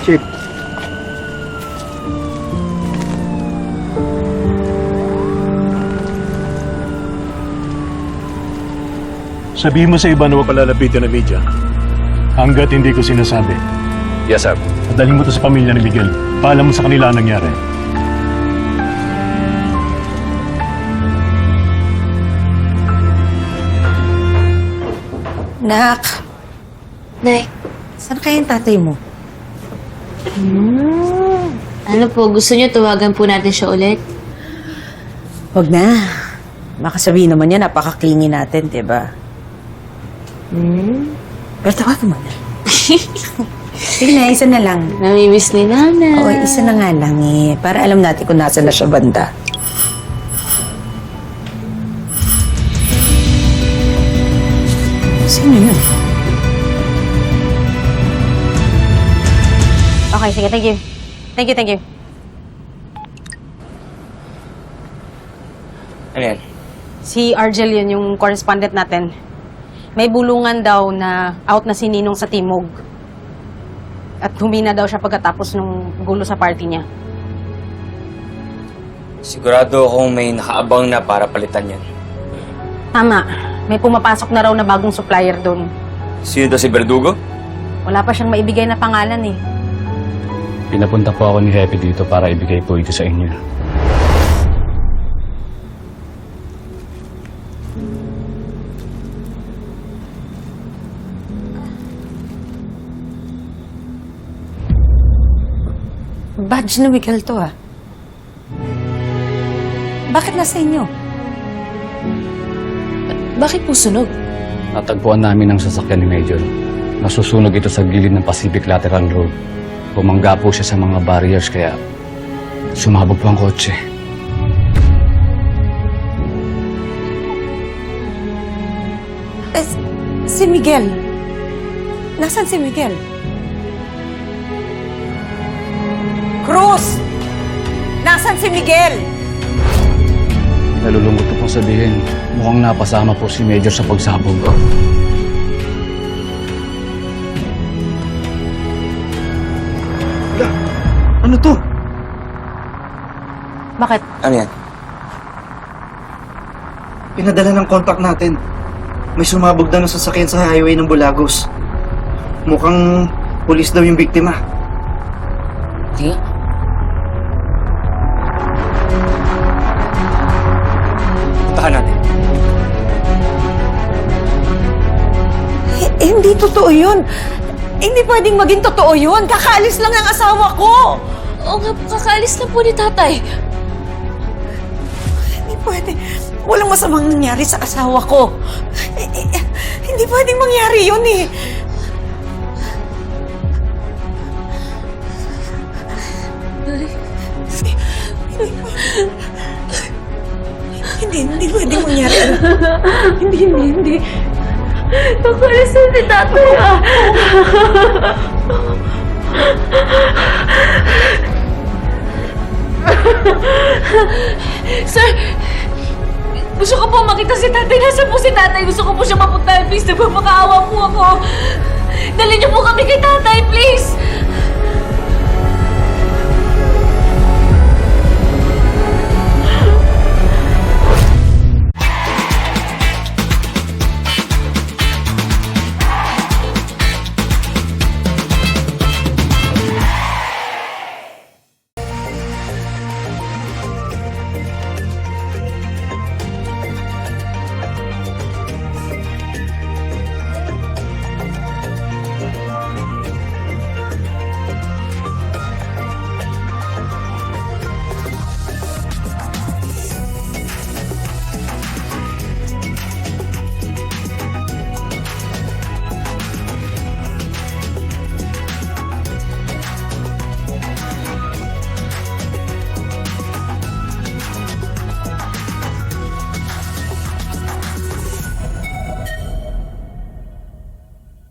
Chief. Sabihin mo sa iba na huwag palalapitan na media. Hanggat hindi ko sinasabi. Yes, sir. At dalhin mo to sa pamilya ni Miguel. Paalam mo sa kanila ang nangyari. Nak, Nay, saan kaya yung tatay mo? ano po, gusto niyo tawagan po natin siya ulit? Huwag na. Baka sabihin naman niya, napaka-clingy natin, diba? Pero tawagan mo na. Sige na, isa na lang. Namimiss ni Nana. Oo, isa na nga lang eh. Para alam natin kung nasa na siya banda. Sino yun? Okay, sige. Thank you. Thank you, thank you. Ano yan? Si Argel yun, yung correspondent natin. May bulungan daw na out na si Ninong sa Timog. At humina daw siya pagkatapos nung gulo sa party niya. Sigurado akong may nakaabang na para palitan yan. Tama. May pumapasok na raw na bagong supplier doon. Sino daw si Verdugo? Wala pa siyang maibigay na pangalan eh. Pinapunta po ako ni Happy dito para ibigay po ito sa inyo. Badge na Miguel to ah. Bakit nasa inyo? Bakit po sunog? Natagpuan namin ang sasakyan ni Major. Nasusunog ito sa gilid ng Pacific Lateral Road. Bumangga po siya sa mga barriers kaya sumabog po ang kotse. Eh, si Miguel. Nasaan si Miguel? Cruz! Nasaan si Miguel? Nalulungkot ko pong sabihin, mukhang napasama po si Major sa pagsabog. Ano to? Bakit? Ano yan? Pinadala ng contact natin. May sumabog daw na sasakyan sa highway ng Bulagos. Mukhang pulis daw yung biktima. Di? Puntahan natin. Hindi totoo yun. Hindi pwedeng maging totoo yun. Kakaalis lang ang asawa ko. Oo nga po, kakaalis na po ni tatay. Hindi pwede. Walang masamang nangyari sa asawa ko. Hindi pwedeng mangyari yun eh. Hindi pwedeng mangyari. Hindi. Kakaalis na ni tatay ah. Sir, gusto ko po makita si tatay. Nasaan po si tatay? Gusto ko po siya mapuntahan. Please, nagpapakaawa po ako. Dali niyo po kami kay tatay, please.